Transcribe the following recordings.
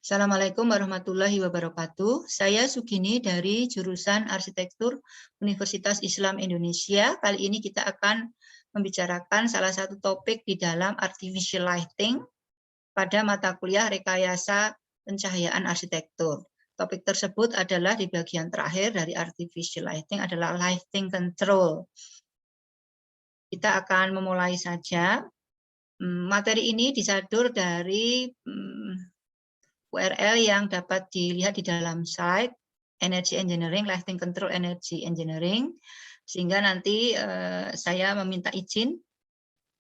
Assalamualaikum warahmatullahi wabarakatuh. Saya Sugini dari jurusan Arsitektur Universitas Islam Indonesia. Kali ini kita akan membicarakan salah satu topik di dalam Artificial Lighting pada mata kuliah Rekayasa Pencahayaan Arsitektur. Topik tersebut adalah di bagian terakhir dari Artificial Lighting adalah Lighting Control. Kita akan memulai saja. Materi ini disadur dari URL yang dapat dilihat di dalam slide Energy Engineering, Lighting Control Energy Engineering, sehingga nanti saya meminta izin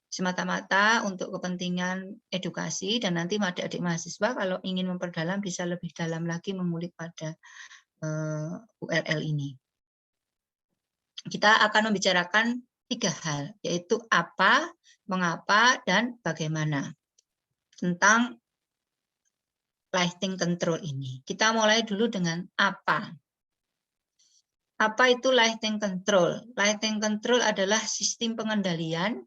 semata-mata untuk kepentingan edukasi, dan nanti adik-adik mahasiswa kalau ingin memperdalam bisa lebih dalam lagi mengulik pada URL ini. Kita akan membicarakan 3 hal, yaitu apa, mengapa, dan bagaimana tentang lighting control ini. Kita mulai dulu dengan apa. Apa itu lighting control? Lighting control adalah sistem pengendalian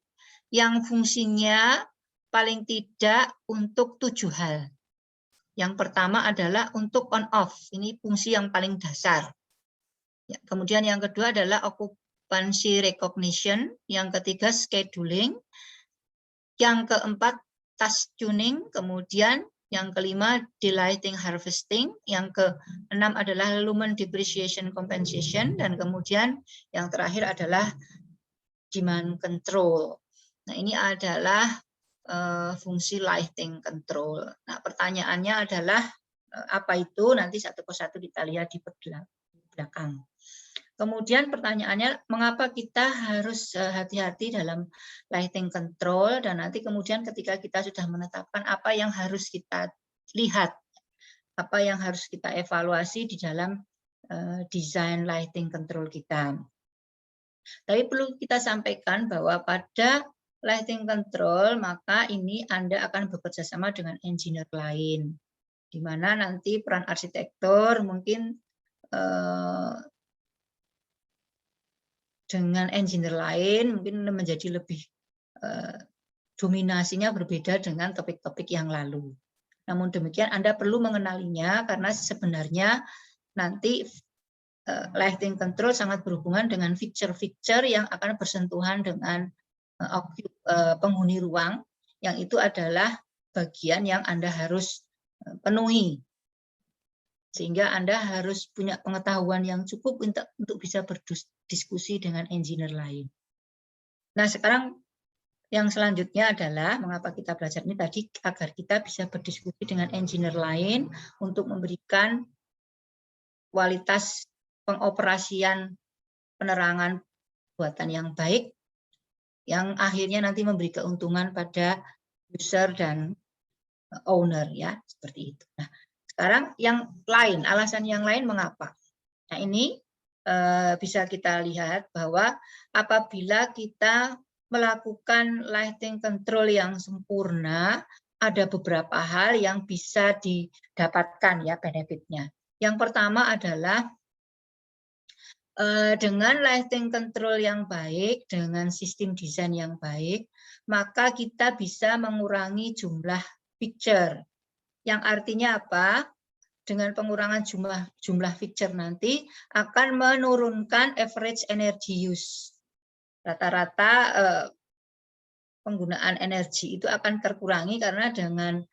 yang fungsinya paling tidak untuk 7 hal. Yang pertama adalah untuk on off. Ini fungsi yang paling dasar. Ya, kemudian yang kedua adalah occupancy recognition. Yang ketiga scheduling. Yang keempat task tuning. Kemudian yang kelima, delighting harvesting. Yang keenam adalah lumen depreciation compensation. Dan kemudian yang terakhir adalah demand control. Nah, ini adalah fungsi lighting control. Nah, pertanyaannya adalah apa itu? Nanti satu persatu kita lihat di belakang. Kemudian pertanyaannya, mengapa kita harus hati-hati dalam lighting control, dan nanti kemudian ketika kita sudah menetapkan apa yang harus kita lihat, apa yang harus kita evaluasi di dalam desain lighting control kita. Tapi perlu kita sampaikan bahwa pada lighting control, maka ini Anda akan bekerja sama dengan engineer lain, di mana nanti peran arsitektur mungkin dengan engineer lain mungkin menjadi lebih dominasinya berbeda dengan topik-topik yang lalu. Namun demikian Anda perlu mengenalinya karena sebenarnya nanti lighting control sangat berhubungan dengan feature-feature yang akan bersentuhan dengan penghuni ruang, yang itu adalah bagian yang Anda harus penuhi. Sehingga Anda harus punya pengetahuan yang cukup untuk bisa berdiskusi dengan engineer lain. Nah, sekarang yang selanjutnya adalah mengapa kita belajar ini tadi, agar kita bisa berdiskusi dengan engineer lain untuk memberikan kualitas pengoperasian penerangan buatan yang baik, yang akhirnya nanti memberi keuntungan pada user dan owner, ya, seperti itu. Nah, sekarang yang lain, alasan yang lain mengapa? Nah, ini bisa kita lihat bahwa apabila kita melakukan lighting control yang sempurna, ada beberapa hal yang bisa didapatkan, ya, benefitnya. Yang pertama adalah dengan lighting control yang baik, dengan sistem desain yang baik, maka kita bisa mengurangi jumlah fixture. Yang artinya apa? Dengan pengurangan jumlah fixture nanti akan menurunkan average energy use. Rata-rata penggunaan energi itu akan terkurangi karena dengan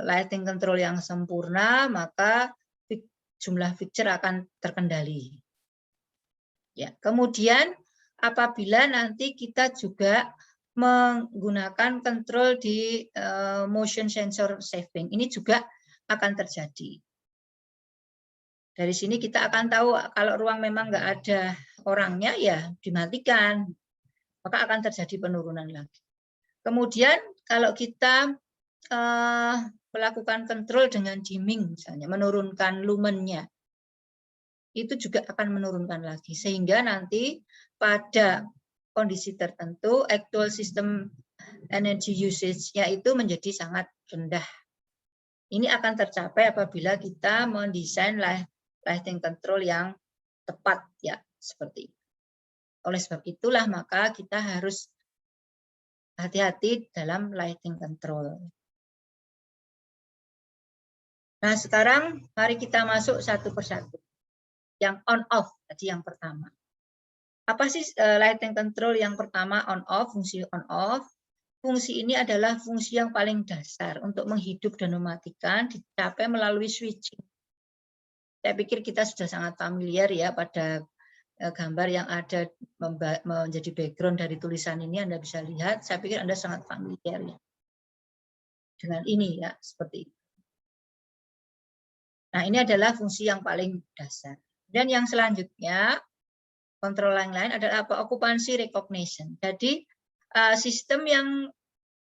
lighting control yang sempurna, maka jumlah fixture akan terkendali. Ya, kemudian apabila nanti kita juga menggunakan kontrol di motion sensor saving, ini juga akan terjadi. Dari sini kita akan tahu kalau ruang memang nggak ada orangnya, ya dimatikan, maka akan terjadi penurunan lagi. Kemudian kalau kita melakukan kontrol dengan dimming, misalnya menurunkan lumennya, itu juga akan menurunkan lagi, sehingga nanti pada kondisi tertentu actual system energy usage-nya itu menjadi sangat rendah. Ini akan tercapai apabila kita mendesain lighting control yang tepat, ya, seperti itu. Oleh sebab itulah maka kita harus hati-hati dalam lighting control. Nah, sekarang mari kita masuk satu persatu. Yang on off tadi yang pertama. Apa sih lighting control yang pertama on off, fungsi on off? Fungsi ini adalah fungsi yang paling dasar untuk menghidup dan mematikan dicapai melalui switching. Saya pikir kita sudah sangat familiar ya pada gambar yang ada menjadi background dari tulisan ini, Anda bisa lihat. Saya pikir Anda sangat familiar ya dengan ini ya, seperti itu. Nah, ini adalah fungsi yang paling dasar. Dan yang selanjutnya, kontrol yang lain adalah apa? Occupancy recognition. Jadi, sistem yang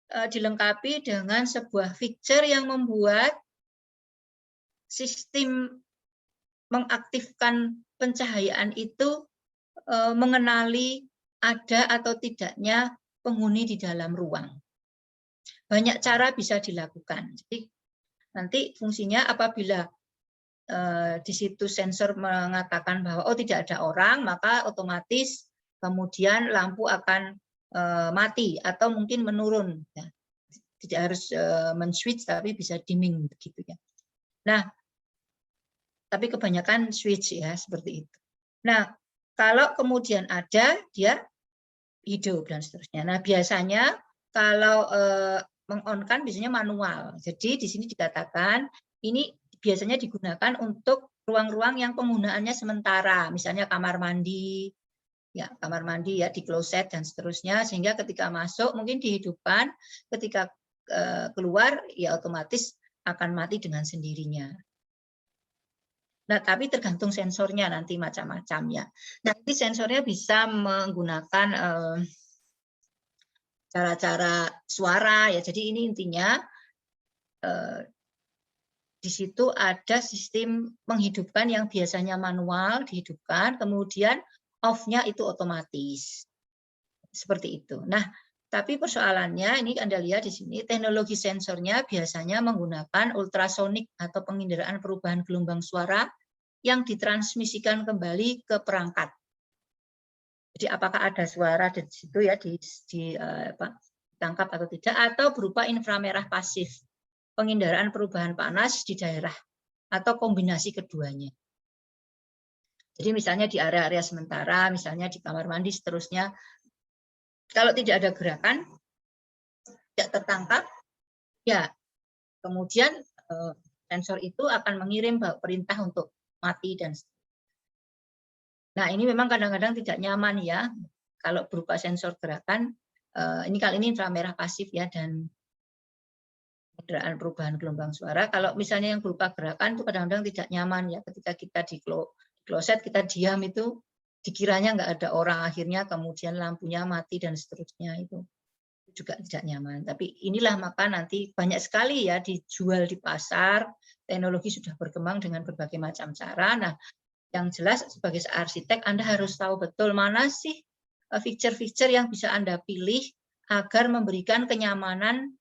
dilengkapi dengan sebuah feature yang membuat sistem mengaktifkan pencahayaan itu mengenali ada atau tidaknya penghuni di dalam ruang. Banyak cara bisa dilakukan. Jadi, nanti fungsinya apabila di situ sensor mengatakan bahwa oh tidak ada orang, maka otomatis kemudian lampu akan mati atau mungkin menurun. Ya. Tidak harus men-switch tapi bisa dimming begitu ya. Nah, tapi kebanyakan switch ya seperti itu. Nah, kalau kemudian ada dia hidup dan seterusnya. Nah, biasanya kalau meng-on-kan biasanya manual. Jadi di sini dikatakan ini biasanya digunakan untuk ruang-ruang yang penggunaannya sementara, misalnya kamar mandi, ya kamar mandi ya di kloset dan seterusnya, sehingga ketika masuk mungkin dihidupkan, ketika keluar ya otomatis akan mati dengan sendirinya. Nah, tapi tergantung sensornya nanti macam-macam ya. Nanti sensornya bisa menggunakan cara-cara suara ya. Jadi ini intinya di situ ada sistem menghidupkan yang biasanya manual dihidupkan, kemudian off-nya itu otomatis. Seperti itu. Nah, tapi persoalannya ini Anda lihat di sini teknologi sensornya biasanya menggunakan ultrasonik atau penginderaan perubahan gelombang suara yang ditransmisikan kembali ke perangkat. Jadi apakah ada suara di situ ya ditangkap atau tidak, atau berupa inframerah pasif, penginderaan perubahan panas di daerah, atau kombinasi keduanya. Jadi misalnya di area-area sementara, misalnya di kamar mandi seterusnya, kalau tidak ada gerakan, tidak tertangkap, ya kemudian sensor itu akan mengirim perintah untuk mati dan seterusnya. Nah, ini memang kadang-kadang tidak nyaman ya, kalau berupa sensor gerakan, ini kali ini inframerah pasif ya, dan penginderaan perubahan gelombang suara. Kalau misalnya yang berupa gerakan itu kadang-kadang tidak nyaman ya, ketika kita di kloset, kita diam itu, dikiranya nggak ada orang, akhirnya kemudian lampunya mati dan seterusnya, itu juga tidak nyaman. Tapi inilah maka nanti banyak sekali ya dijual di pasar, teknologi sudah berkembang dengan berbagai macam cara. Nah, yang jelas sebagai arsitek Anda harus tahu betul mana sih feature-feature yang bisa Anda pilih agar memberikan kenyamanan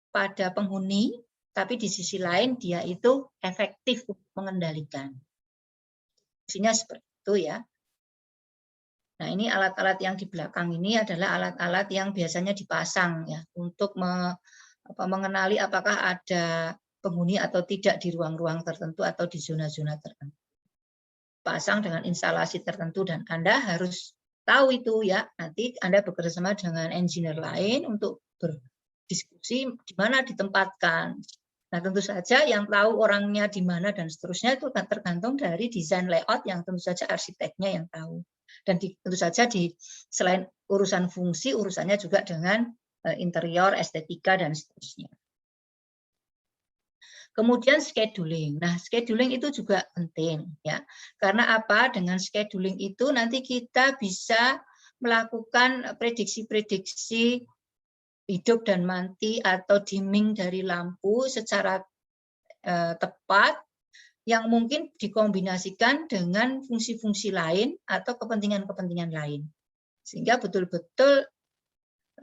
pada penghuni, tapi di sisi lain dia itu efektif mengendalikan. Fungsinya seperti itu ya. Nah, ini alat-alat yang di belakang ini adalah alat-alat yang biasanya dipasang ya untuk mengenali apakah ada penghuni atau tidak di ruang-ruang tertentu atau di zona-zona tertentu. Pasang dengan instalasi tertentu dan Anda harus tahu itu ya. Nanti Anda bekerja sama dengan engineer lain untuk berdiskusi di mana ditempatkan. Nah, tentu saja yang tahu orangnya di mana dan seterusnya itu tergantung dari desain layout yang tentu saja arsiteknya yang tahu. Dan tentu saja selain urusan fungsi, urusannya juga dengan interior, estetika dan seterusnya. Kemudian scheduling. Nah, scheduling itu juga penting ya. Karena apa? Dengan scheduling itu nanti kita bisa melakukan prediksi-prediksi hidup dan mati atau dimming dari lampu secara tepat yang mungkin dikombinasikan dengan fungsi-fungsi lain atau kepentingan-kepentingan lain. Sehingga betul-betul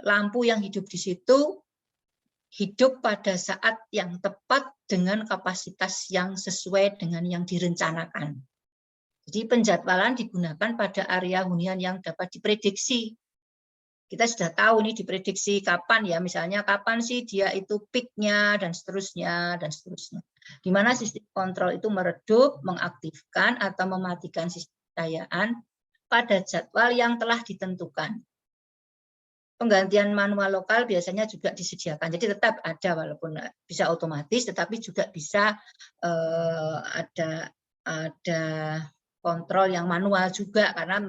lampu yang hidup di situ hidup pada saat yang tepat dengan kapasitas yang sesuai dengan yang direncanakan. Jadi penjadwalan digunakan pada area hunian yang dapat diprediksi. Kita sudah tahu nih diprediksi kapan ya, misalnya kapan sih dia itu peak-nya dan seterusnya dan seterusnya. Di mana sistem kontrol itu meredup, mengaktifkan atau mematikan sistem pencahayaan pada jadwal yang telah ditentukan. Penggantian manual lokal biasanya juga disediakan, jadi tetap ada walaupun bisa otomatis, tetapi juga bisa ada kontrol yang manual juga, karena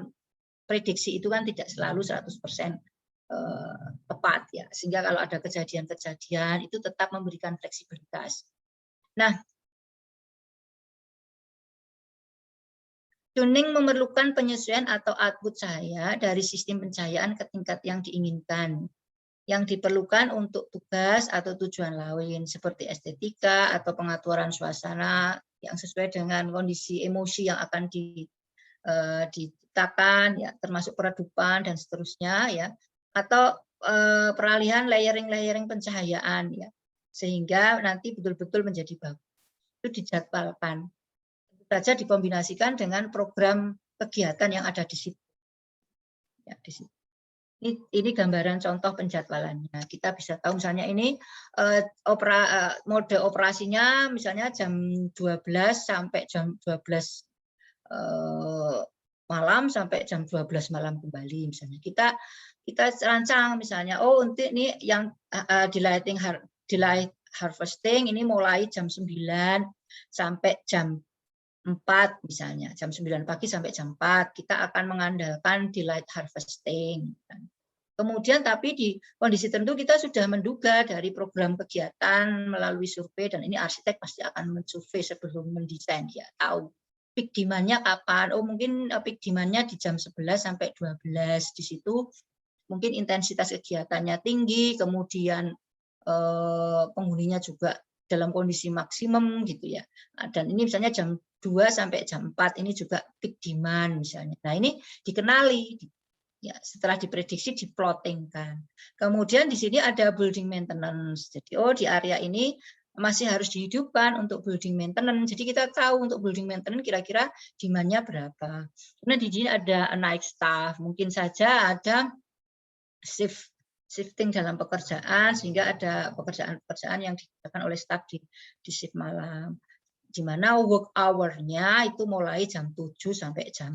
prediksi itu kan tidak selalu 100% tepat ya, sehingga kalau ada kejadian-kejadian itu tetap memberikan fleksibilitas. Nah, tuning memerlukan penyesuaian atau output cahaya dari sistem pencahayaan ke tingkat yang diinginkan, yang diperlukan untuk tugas atau tujuan lain seperti estetika atau pengaturan suasana yang sesuai dengan kondisi emosi yang akan diciptakan ya, termasuk peredupan dan seterusnya ya, atau peralihan layering pencahayaan ya, sehingga nanti betul-betul menjadi bagus. Itu dijadwalkan. Tentu saja dikombinasikan dengan program kegiatan yang ada di situ. Ya, di situ. Ini gambaran contoh penjadwalannya. Kita bisa tahu misalnya ini mode operasinya misalnya jam 12 sampai jam 12 malam sampai jam 12 malam kembali misalnya. Kita rancang misalnya, oh untuk ini yang daylight harvesting ini mulai jam 9 sampai jam 4 misalnya, jam 9 pagi sampai jam 4 kita akan mengandalkan daylight harvesting. Kemudian tapi di kondisi tertentu kita sudah menduga dari program kegiatan melalui survei, dan ini arsitek pasti akan mensurvei sebelum mendesain, ya tahu peak demand-nya kapan. Oh mungkin peak demand-nya di jam 11 sampai 12. Di situ mungkin intensitas kegiatannya tinggi, kemudian penghuninya juga dalam kondisi maksimum gitu ya. Dan ini misalnya jam 2 sampai jam 4 ini juga peak demand misalnya. Nah, ini dikenali ya, setelah diprediksi diplottingkan. Kemudian di sini ada building maintenance. Jadi oh di area ini masih harus dihidupkan untuk building maintenance. Jadi kita tahu untuk building maintenance kira-kira demand-nya berapa. Kemudian di sini ada night staff, mungkin saja ada shifting dalam pekerjaan sehingga ada pekerjaan-pekerjaan yang dikerjakan oleh staf di shift malam. Di mana work hour-nya itu mulai jam 7 sampai jam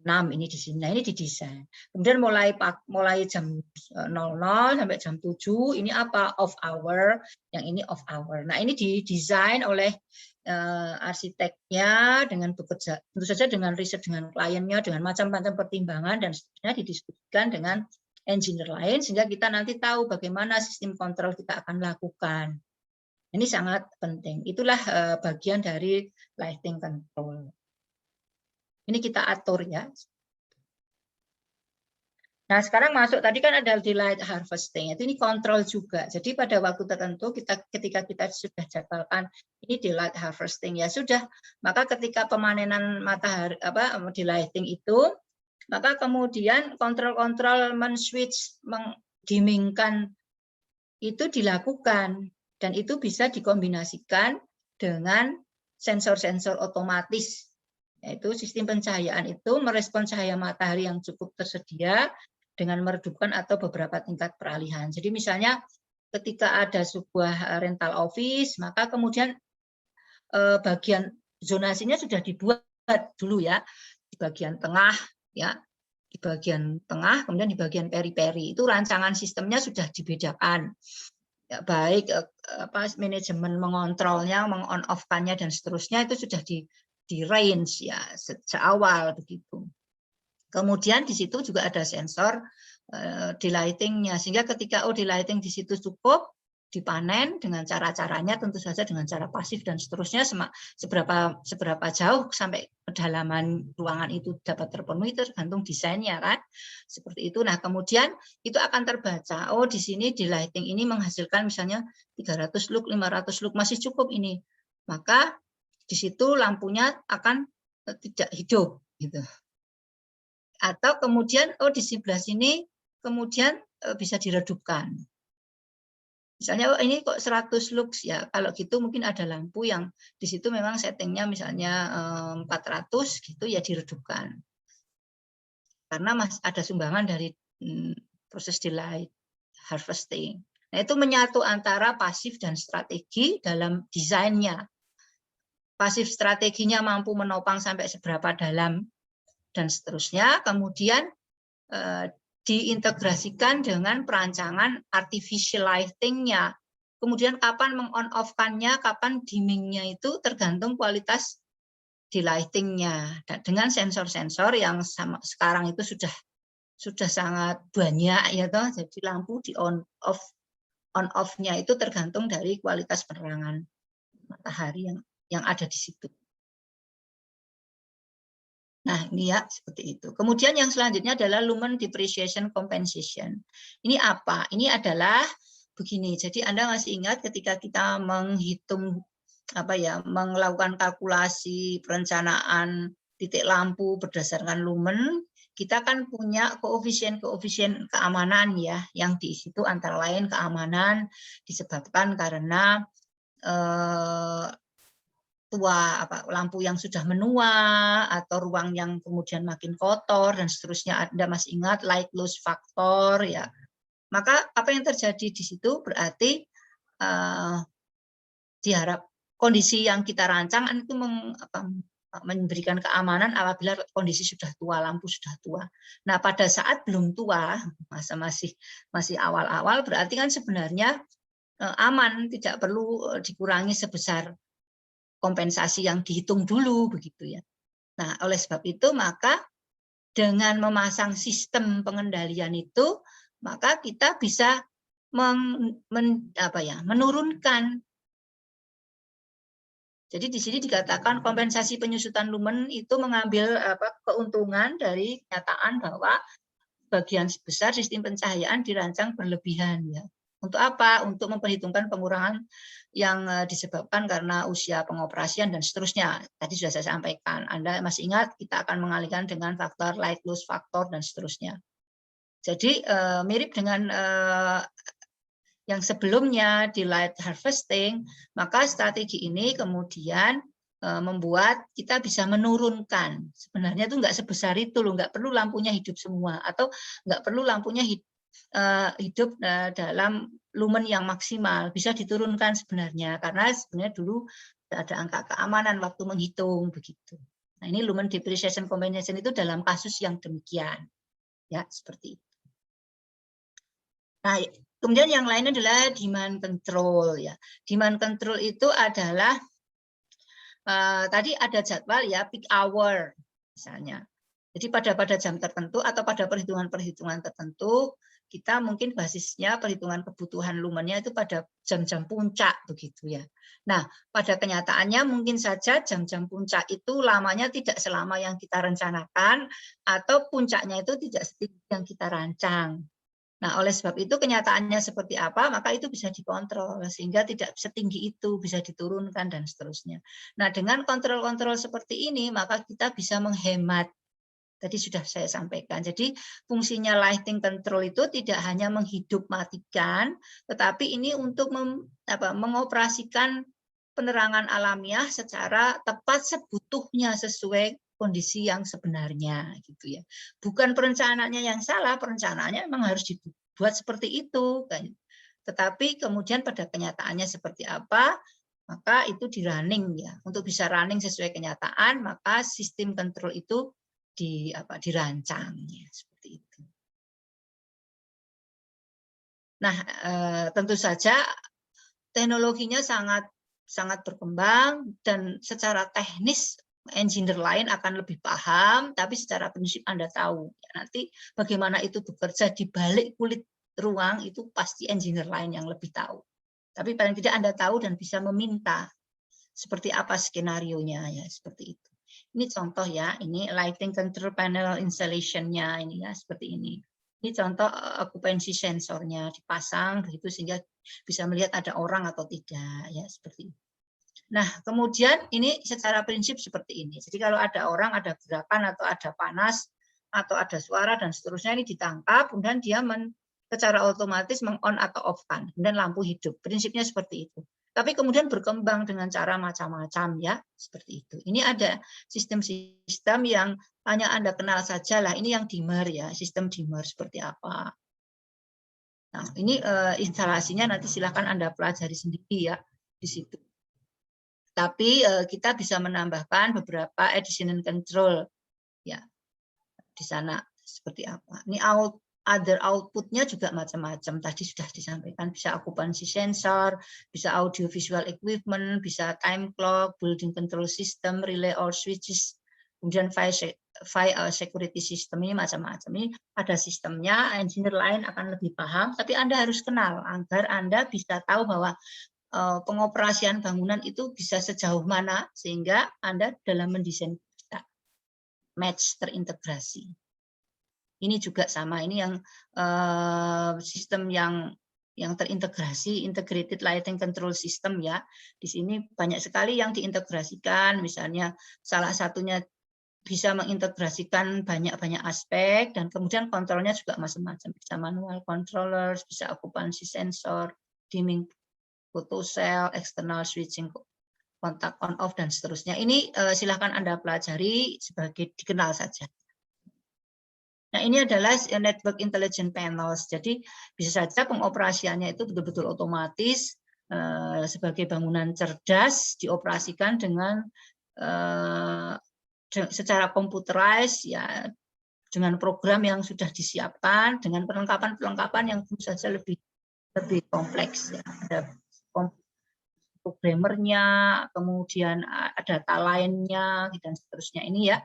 6 ini di sini. Nah, ini didesain. Kemudian mulai jam 00 sampai jam 7 ini apa? Off hour, yang ini off hour. Nah, ini didesain oleh arsiteknya dengan bekerja tentu saja dengan riset dengan kliennya, dengan macam-macam pertimbangan dan seterusnya, didiskusikan dengan engineer lain sehingga kita nanti tahu bagaimana sistem kontrol kita akan lakukan. Ini sangat penting. Itulah bagian dari lighting control. Ini kita atur ya. Nah, sekarang masuk tadi kan ada daylight harvesting. Itu ini kontrol juga. Jadi pada waktu tertentu ketika kita sudah jadwalkan ini daylight harvesting ya sudah, maka ketika pemanenan matahari daylighting itu, maka kemudian kontrol-kontrol men-switch, mengdimmingkan itu dilakukan, dan itu bisa dikombinasikan dengan sensor-sensor otomatis. Yaitu sistem pencahayaan itu merespon cahaya matahari yang cukup tersedia dengan meredupkan atau beberapa tingkat peralihan. Jadi misalnya ketika ada sebuah rental office, maka kemudian bagian zonasinya sudah dibuat dulu ya, di bagian tengah ya, di bagian tengah, kemudian di bagian periperi itu rancangan sistemnya sudah dibedakan. Ya, baik manajemen mengontrolnya, meng-on off-kannya dan seterusnya itu sudah di range ya seawal begitu. Kemudian di situ juga ada sensor daylighting-nya sehingga ketika daylighting di situ cukup, dipanen dengan cara-caranya tentu saja dengan cara pasif dan seterusnya, seberapa jauh sampai kedalaman ruangan itu dapat terpenuhi tergantung desainnya kan. Seperti itu. Nah, kemudian itu akan terbaca. Oh, di sini daylighting ini menghasilkan misalnya 300 lux, 500 lux masih cukup ini. Maka di situ lampunya akan tidak hidup gitu. Atau kemudian di sebelah sini kemudian bisa diredupkan. Misalnya ini kok 100 lux ya. Kalau gitu mungkin ada lampu yang di situ memang settingnya misalnya 400 gitu ya, diredupkan. Karena ada sumbangan dari proses delight harvesting. Nah, itu menyatu antara pasif dan strategi dalam desainnya. Pasif strateginya mampu menopang sampai seberapa dalam dan seterusnya. Kemudian diintegrasikan dengan perancangan artificial lighting-nya. Kemudian kapan meng-on-off-kannya, kapan dimming-nya itu tergantung kualitas di lighting-nya. Dengan sensor-sensor yang sekarang itu sudah sangat banyak ya toh. Jadi lampu di on-off-nya itu tergantung dari kualitas penerangan matahari yang ada di situ. Nah, ini ya seperti itu. Kemudian yang selanjutnya adalah lumen depreciation compensation. Ini apa? Ini adalah begini. Jadi Anda masih ingat ketika kita menghitung melakukan kalkulasi perencanaan titik lampu berdasarkan lumen, kita kan punya koefisien keamanan ya, yang di situ antara lain keamanan disebabkan karena lampu yang sudah menua atau ruang yang kemudian makin kotor dan seterusnya. Anda masih ingat light loss factor ya. Maka apa yang terjadi di situ berarti diharap kondisi yang kita rancang itu memberikan keamanan apabila kondisi sudah tua, lampu sudah tua. Nah, pada saat belum tua, masih awal-awal, berarti kan sebenarnya aman, tidak perlu dikurangi sebesar kompensasi yang dihitung dulu begitu ya. Nah, oleh sebab itu maka dengan memasang sistem pengendalian itu, maka kita bisa menurunkan. Jadi di sini dikatakan kompensasi penyusutan lumen itu mengambil keuntungan dari kenyataan bahwa bagian besar sistem pencahayaan dirancang berlebihan ya. Untuk apa? Untuk memperhitungkan pengurangan yang disebabkan karena usia pengoperasian dan seterusnya. Tadi sudah saya sampaikan. Anda masih ingat kita akan mengalihkan dengan faktor light loss factor dan seterusnya. Jadi mirip dengan yang sebelumnya di light harvesting, maka strategi ini kemudian membuat kita bisa menurunkan. Sebenarnya itu nggak sebesar itu loh, nggak perlu lampunya hidup semua atau nggak perlu lampunya hidup dalam lumen yang maksimal, bisa diturunkan sebenarnya karena sebenarnya dulu ada angka keamanan waktu menghitung begitu. Nah, ini lumen depreciation compensation itu dalam kasus yang demikian ya, seperti itu. Nah, kemudian yang lain adalah demand control ya. Demand control itu adalah tadi ada jadwal ya, peak hour misalnya. Jadi pada jam tertentu atau pada perhitungan-perhitungan tertentu, kita mungkin basisnya perhitungan kebutuhan lumennya itu pada jam-jam puncak begitu ya. Nah, pada kenyataannya mungkin saja jam-jam puncak itu lamanya tidak selama yang kita rencanakan atau puncaknya itu tidak setinggi yang kita rancang. Nah, oleh sebab itu kenyataannya seperti apa, maka itu bisa dikontrol sehingga tidak setinggi itu, bisa diturunkan dan seterusnya. Nah, dengan kontrol-kontrol seperti ini, maka kita bisa menghemat. Tadi sudah saya sampaikan. Jadi fungsinya lighting control itu tidak hanya menghidup matikan, tetapi ini untuk mengoperasikan penerangan alamiah secara tepat sebutuhnya sesuai kondisi yang sebenarnya gitu ya. Bukan perencanaannya yang salah, perencanaannya memang harus dibuat seperti itu kan. Tetapi kemudian pada kenyataannya seperti apa, maka itu di running ya. Untuk bisa running sesuai kenyataan, maka sistem kontrol itu dirancang ya, seperti itu. Nah, tentu saja teknologinya sangat berkembang dan secara teknis engineer lain akan lebih paham, tapi secara prinsip Anda tahu ya, nanti bagaimana itu bekerja di balik kulit ruang itu pasti engineer lain yang lebih tahu. Tapi paling tidak Anda tahu dan bisa meminta seperti apa skenarionya ya, seperti itu. Ini contoh ya, ini lighting control panel installation-nya ini ya, seperti ini. Ini contoh occupancy sensornya dipasang begitu sehingga bisa melihat ada orang atau tidak ya, seperti itu. Nah, kemudian ini secara prinsip seperti ini. Jadi kalau ada orang, ada gerakan atau ada panas atau ada suara dan seterusnya ini ditangkap, kemudian dia secara otomatis meng-on atau off-kan, kemudian lampu hidup. Prinsipnya seperti itu. Tapi kemudian berkembang dengan cara macam-macam ya, seperti itu. Ini ada sistem-sistem yang hanya Anda kenal saja lah. Ini yang dimmer ya, sistem dimmer seperti apa. Nah, ini instalasinya nanti silakan Anda pelajari sendiri ya di situ. Tapi kita bisa menambahkan beberapa addition and control ya di sana seperti apa. Ini other outputnya juga macam-macam. Tadi sudah disampaikan, bisa occupancy sensor, bisa audio visual equipment, bisa time clock, building control system, relay or switches, kemudian fire security system, ini macam-macam. Ini ada sistemnya, engineer lain akan lebih paham, tapi Anda harus kenal agar Anda bisa tahu bahwa pengoperasian bangunan itu bisa sejauh mana sehingga Anda dalam mendesain bisa match terintegrasi. Ini juga sama, ini yang sistem yang terintegrasi, integrated lighting control system ya. Di sini banyak sekali yang diintegrasikan, misalnya salah satunya bisa mengintegrasikan banyak-banyak aspek dan kemudian kontrolnya juga macam-macam, bisa manual controllers, bisa occupancy sensor, dimming photo cell, external switching kontak on off dan seterusnya. Ini silakan Anda pelajari sebagai dikenal saja. Nah, ini adalah network intelligent panels. Jadi bisa saja pengoperasiannya itu betul-betul otomatis sebagai bangunan cerdas dioperasikan dengan secara computerized ya, dengan program yang sudah disiapkan, dengan perlengkapan-perlengkapan yang tentu saja lebih kompleks ya. Ada programmernya, kemudian ada data lainnya dan seterusnya. Ini ya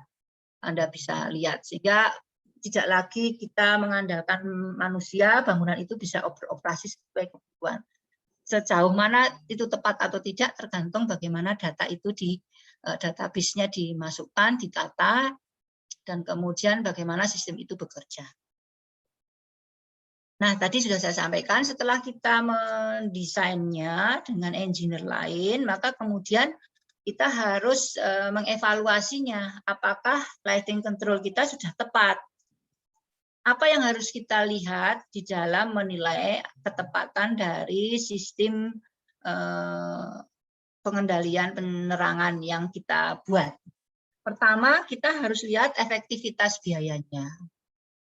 Anda bisa lihat, sehingga tidak lagi kita mengandalkan manusia, bangunan itu bisa beroperasi sesuai kebutuhan. Sejauh mana itu tepat atau tidak tergantung bagaimana data itu di database-nya dimasukkan, ditata, dan kemudian bagaimana sistem itu bekerja. Nah, tadi sudah saya sampaikan, setelah kita mendesainnya dengan engineer lain, maka kemudian kita harus mengevaluasinya, apakah lighting control kita sudah tepat. Apa yang harus kita lihat di dalam menilai ketepatan dari sistem pengendalian penerangan yang kita buat. Pertama, kita harus lihat efektivitas biayanya.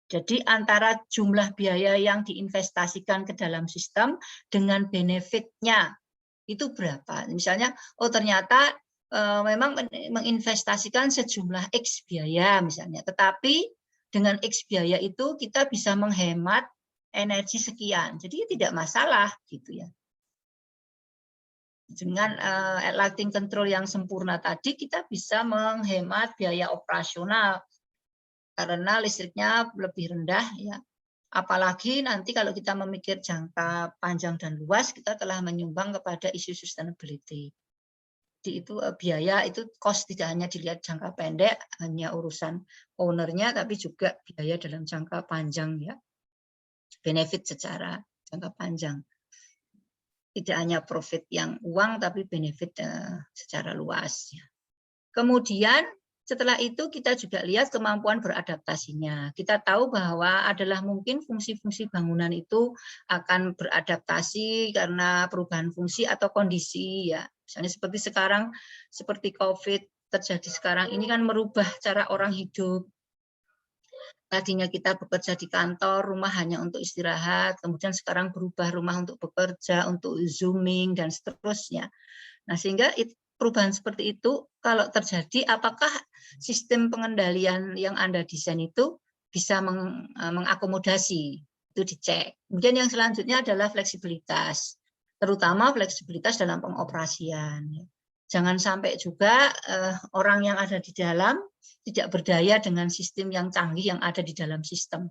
Jadi antara jumlah biaya yang diinvestasikan ke dalam sistem dengan benefitnya itu berapa. Misalnya, oh ternyata memang menginvestasikan sejumlah X biaya misalnya, tetapi dengan X biaya itu kita bisa menghemat energi sekian. Jadi tidak masalah gitu ya. Dengan lighting control yang sempurna tadi kita bisa menghemat biaya operasional karena listriknya lebih rendah ya. Apalagi nanti kalau kita memikir jangka panjang dan luas, kita telah menyumbang kepada isu sustainability. Jadi itu biaya, itu cost tidak hanya dilihat jangka pendek, hanya urusan ownernya, tapi juga biaya dalam jangka panjang ya. Benefit secara jangka panjang. Tidak hanya profit yang uang, tapi benefit secara luas. Ya. Kemudian setelah itu kita juga lihat kemampuan beradaptasinya. Kita tahu bahwa adalah mungkin fungsi-fungsi bangunan itu akan beradaptasi karena perubahan fungsi atau kondisi ya. Misalnya seperti sekarang, seperti COVID terjadi sekarang ini kan merubah cara orang hidup. Tadinya kita bekerja di kantor, rumah hanya untuk istirahat, kemudian sekarang berubah rumah untuk bekerja, untuk zooming dan seterusnya. Nah, sehingga perubahan seperti itu kalau terjadi, apakah sistem pengendalian yang Anda desain itu bisa mengakomodasi, itu dicek. Kemudian yang selanjutnya adalah fleksibilitas, terutama fleksibilitas dalam pengoperasian. Jangan sampai juga orang yang ada di dalam tidak berdaya dengan sistem yang canggih yang ada di dalam sistem.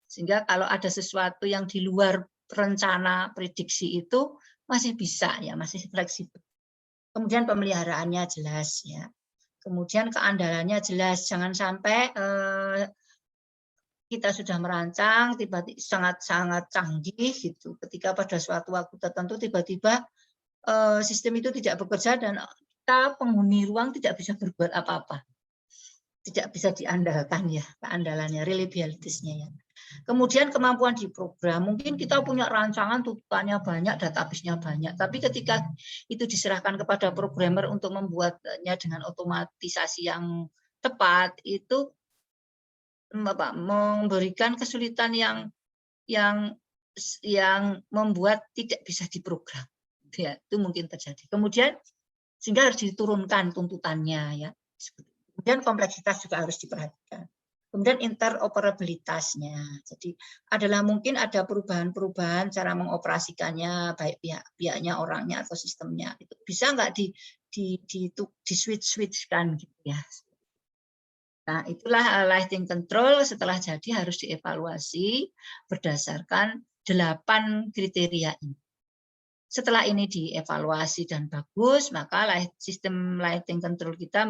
Sehingga kalau ada sesuatu yang di luar rencana prediksi itu masih bisa ya, masih fleksibel. Kemudian pemeliharaannya jelas ya. Kemudian keandalannya jelas, jangan sampai kita sudah merancang tiba-tiba sangat-sangat canggih gitu. Ketika pada suatu waktu tertentu tiba-tiba sistem itu tidak bekerja dan kita penghuni ruang tidak bisa berbuat apa-apa. Tidak bisa diandalkan ya, keandalannya, reliability-nya ya. Kemudian kemampuan di program, mungkin kita punya rancangan tuntutannya banyak, database-nya banyak, tapi ketika itu diserahkan kepada programmer untuk membuatnya dengan otomatisasi yang tepat, itu memberikan kesulitan yang membuat tidak bisa diprogram. Ya, itu mungkin terjadi. Kemudian sehingga harus diturunkan tuntutannya ya. Kemudian kompleksitas juga harus diperhatikan. Kemudian interoperabilitasnya. Jadi adalah mungkin ada perubahan-perubahan cara mengoperasikannya, baik pihaknya, orangnya atau sistemnya. Itu bisa nggak di switch-switchkan gitu ya. Nah, itulah lighting control setelah jadi harus dievaluasi berdasarkan 8 kriteria ini. Setelah ini dievaluasi dan bagus, maka sistem lighting control kita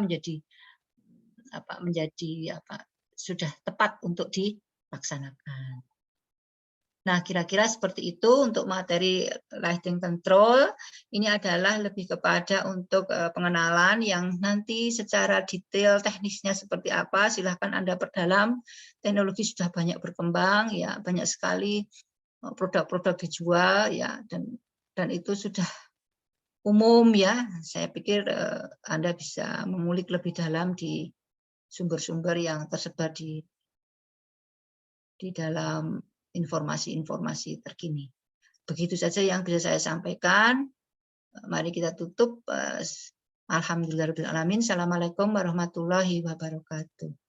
sudah tepat untuk dilaksanakan. Nah, kira-kira seperti itu untuk materi lighting control. Ini adalah lebih kepada untuk pengenalan yang nanti secara detail teknisnya seperti apa, silahkan Anda perdalam. Teknologi sudah banyak berkembang, ya banyak sekali produk-produk dijual, ya dan itu sudah umum ya. Saya pikir Anda bisa mengulik lebih dalam di sumber-sumber yang tersebar di dalam informasi-informasi terkini. Begitu saja yang bisa saya sampaikan. Mari kita tutup. Alhamdulillahirabbil alamin. Assalamualaikum warahmatullahi wabarakatuh.